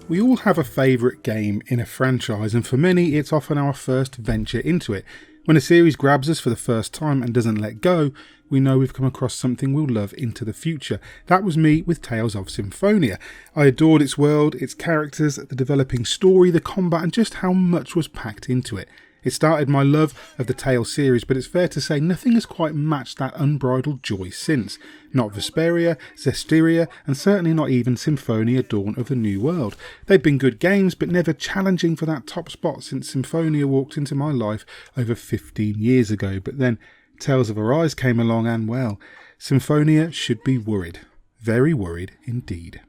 We all have a favourite game in a franchise, and for many it's often our first venture into it. When a series grabs us for the first time and doesn't let go, we know we've come across something we'll love into the future. That was me with Tales of Symphonia. I adored its world, its characters, the developing story, the combat, and just how much was packed into it. It started my love of the Tales series, but it's fair to say nothing has quite matched that unbridled joy since. Not Vesperia, Zestiria, and certainly not even Symphonia Dawn of the New World. They've been good games, but never challenging for that top spot since Symphonia walked into my life over 15 years ago. But then Tales of Arise came along and, well, Symphonia should be worried. Very worried indeed.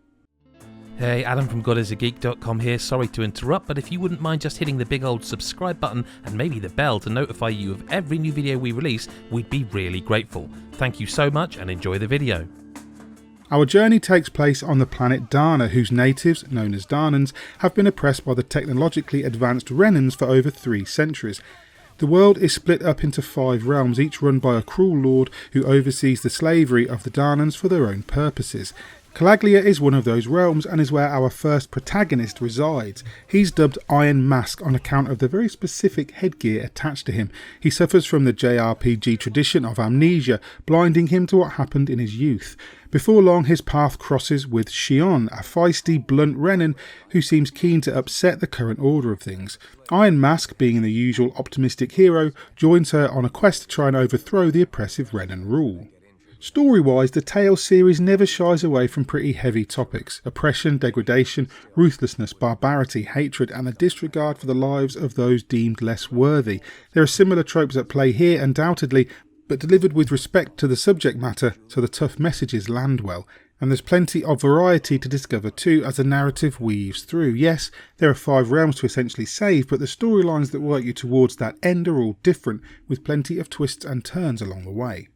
Hey, Adam from GodIsAGeek.com here. Sorry to interrupt, but if you wouldn't mind just hitting the big old subscribe button and maybe the bell to notify you of every new video we release, we'd be really grateful. Thank you so much and enjoy the video. Our journey takes place on the planet Dana, whose natives, known as Danans, have been oppressed by the technologically advanced Renans for over 3 centuries. The world is split up into 5 realms, each run by a cruel lord who oversees the slavery of the Danans for their own purposes. Calaglia is one of those realms and is where our first protagonist resides. He's dubbed Iron Mask on account of the very specific headgear attached to him. He suffers from the JRPG tradition of amnesia, blinding him to what happened in his youth. Before long his path crosses with Shion, a feisty, blunt Renan who seems keen to upset the current order of things. Iron Mask, being the usual optimistic hero, joins her on a quest to try and overthrow the oppressive Renan rule. Story-wise, the Tales series never shies away from pretty heavy topics: oppression, degradation, ruthlessness, barbarity, hatred, and the disregard for the lives of those deemed less worthy. There are similar tropes at play here, undoubtedly, but delivered with respect to the subject matter, so the tough messages land well. And there's plenty of variety to discover too as the narrative weaves through. Yes, there are 5 realms to essentially save, but the storylines that work you towards that end are all different, with plenty of twists and turns along the way.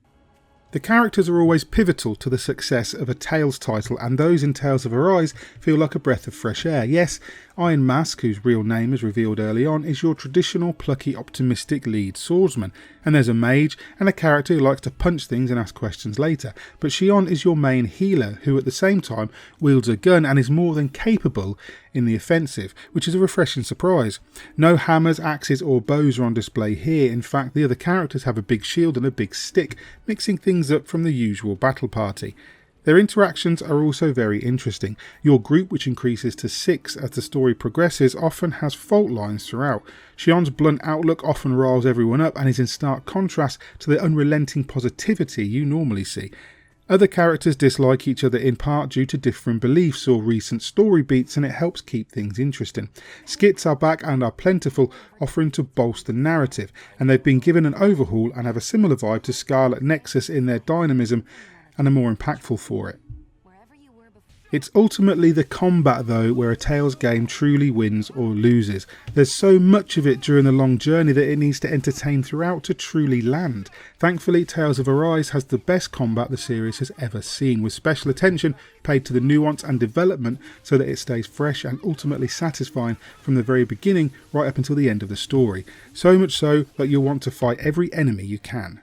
The characters are always pivotal to the success of a Tales title, and those in Tales of Arise feel like a breath of fresh air. Yes, Iron Mask, whose real name is revealed early on, is your traditional plucky, optimistic lead swordsman, and there's a mage and a character who likes to punch things and ask questions later. But Shion is your main healer, who at the same time wields a gun and is more than capable in the offensive, which is a refreshing surprise. No hammers, axes or bows are on display here. In fact, the other characters have a big shield and a big stick, mixing things up from the usual battle party. Their interactions are also very interesting. Your group, which increases to 6 as the story progresses, often has fault lines throughout. Shion's blunt outlook often riles everyone up and is in stark contrast to the unrelenting positivity you normally see. Other characters dislike each other in part due to different beliefs or recent story beats, and it helps keep things interesting. Skits are back and are plentiful, offering to bolster narrative, and they've been given an overhaul and have a similar vibe to Scarlet Nexus in their dynamism and are more impactful for it. It's ultimately the combat though where a Tales game truly wins or loses. There's so much of it during the long journey that it needs to entertain throughout to truly land. Thankfully, Tales of Arise has the best combat the series has ever seen, with special attention paid to the nuance and development so that it stays fresh and ultimately satisfying from the very beginning right up until the end of the story. So much so that you'll want to fight every enemy you can.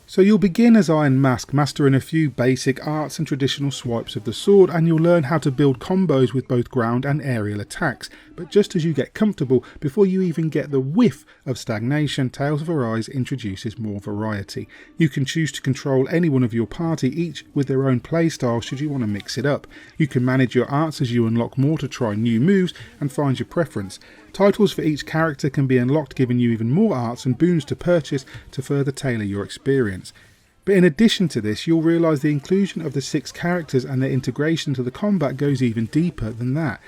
So you'll begin as Iron Mask, mastering a few basic arts and traditional swipes of the sword, and you'll learn how to build combos with both ground and aerial attacks. But just as you get comfortable, before you even get the whiff of stagnation, Tales of Arise introduces more variety. You can choose to control any one of your party, each with their own playstyle should you want to mix it up. You can manage your arts as you unlock more to try new moves and find your preference. Titles for each character can be unlocked, giving you even more arts and boons to purchase to further tailor your experience. But in addition to this, you'll realise the inclusion of the 6 characters and their integration to the combat goes even deeper than that.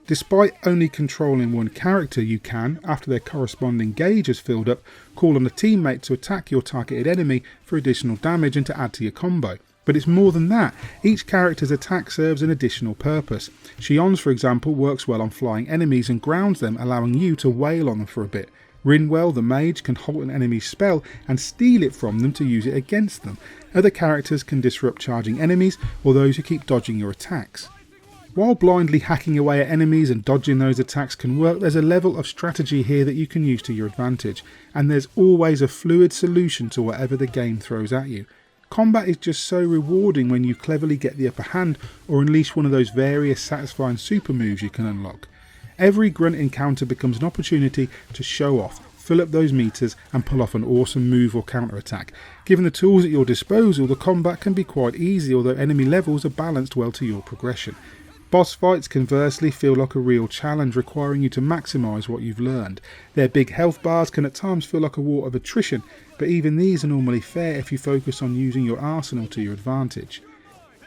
Despite only controlling one character, you can, after their corresponding gauge is filled up, call on a teammate to attack your targeted enemy for additional damage and to add to your combo. But it's more than that. Each character's attack serves an additional purpose. Shion's, for example, works well on flying enemies and grounds them, allowing you to wail on them for a bit. Rinwell, the mage, can halt an enemy's spell and steal it from them to use it against them. Other characters can disrupt charging enemies or those who keep dodging your attacks. While blindly hacking away at enemies and dodging those attacks can work, there's a level of strategy here that you can use to your advantage, and there's always a fluid solution to whatever the game throws at you. Combat is just so rewarding when you cleverly get the upper hand or unleash one of those various satisfying super moves you can unlock. Every grunt encounter becomes an opportunity to show off, fill up those meters and pull off an awesome move or counter attack. Given the tools at your disposal, the combat can be quite easy, although enemy levels are balanced well to your progression. Boss fights conversely feel like a real challenge, requiring you to maximise what you've learned. Their big health bars can at times feel like a war of attrition, but even these are normally fair if you focus on using your arsenal to your advantage.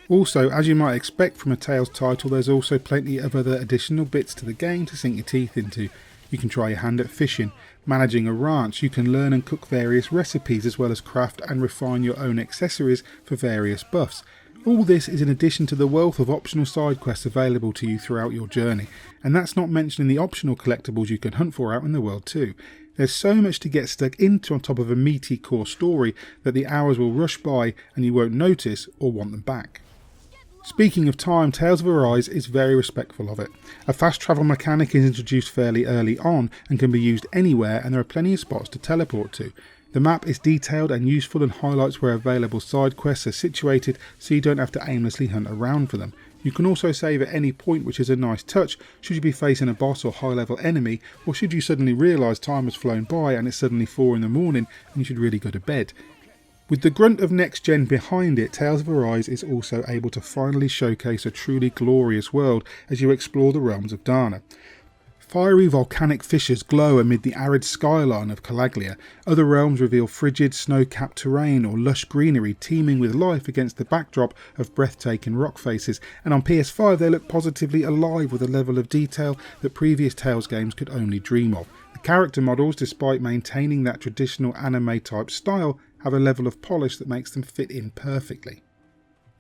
Also, as you might expect from a Tales title, there's also plenty of other additional bits to the game to sink your teeth into. You can try your hand at fishing, managing a ranch, you can learn and cook various recipes as well as craft and refine your own accessories for various buffs. All this is in addition to the wealth of optional side quests available to you throughout your journey, and that's not mentioning the optional collectibles you can hunt for out in the world too. There's so much to get stuck into on top of a meaty core story that the hours will rush by and you won't notice or want them back. Speaking of time, Tales of Arise is very respectful of it. A fast travel mechanic is introduced fairly early on and can be used anywhere, and there are plenty of spots to teleport to. The map is detailed and useful and highlights where available side quests are situated so you don't have to aimlessly hunt around for them. You can also save at any point, which is a nice touch should you be facing a boss or high level enemy, or should you suddenly realise time has flown by and it's suddenly 4 in the morning and you should really go to bed. With the grunt of next gen behind it, Tales of Arise is also able to finally showcase a truly glorious world as you explore the realms of Dana. Fiery volcanic fissures glow amid the arid skyline of Calaglia. Other realms reveal frigid, snow-capped terrain or lush greenery teeming with life against the backdrop of breathtaking rock faces, and on PS5 they look positively alive with a level of detail that previous Tales games could only dream of. The character models, despite maintaining that traditional anime-type style, have a level of polish that makes them fit in perfectly.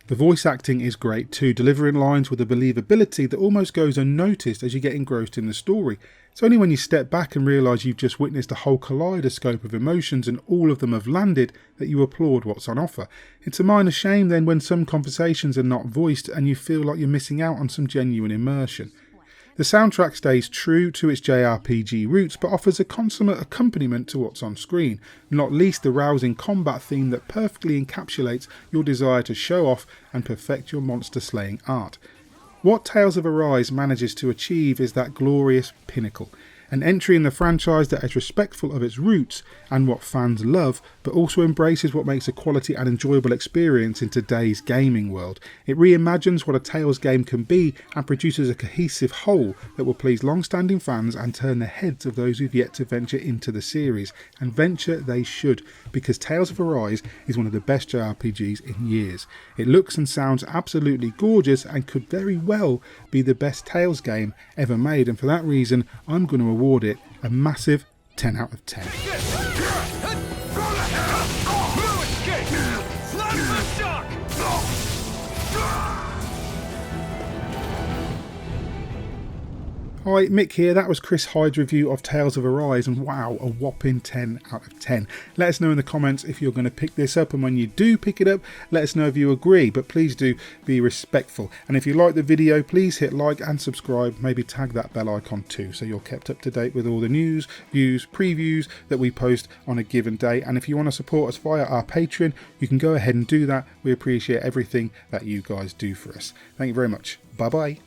The voice acting is great too, delivering lines with a believability that almost goes unnoticed as you get engrossed in the story. It's only when you step back and realise you've just witnessed a whole kaleidoscope of emotions and all of them have landed that you applaud what's on offer. It's a minor shame then when some conversations are not voiced and you feel like you're missing out on some genuine immersion. The soundtrack stays true to its JRPG roots but offers a consummate accompaniment to what's on screen, not least the rousing combat theme that perfectly encapsulates your desire to show off and perfect your monster slaying art. What Tales of Arise manages to achieve is that glorious pinnacle, an entry in the franchise that is respectful of its roots and what fans love, but also embraces what makes a quality and enjoyable experience in today's gaming world. It reimagines what a Tales game can be and produces a cohesive whole that will please long-standing fans and turn the heads of those who've yet to venture into the series. And venture they should, because Tales of Arise is one of the best JRPGs in years. It looks and sounds absolutely gorgeous and could very well be the best Tales game ever made, and for that reason I'm going to award it a massive 10 out of 10. Hi, Mick here. That was Chris Hyde's review of Tales of Arise, and wow, a whopping 10 out of 10. Let us know in the comments if you're going to pick this up, and when you do pick it up, let us know if you agree, but please do be respectful. And if you like the video, please hit like and subscribe, maybe tag that bell icon too, so you're kept up to date with all the news, views, previews that we post on a given day. And if you want to support us via our Patreon, you can go ahead and do that. We appreciate everything that you guys do for us. Thank you very much. Bye bye.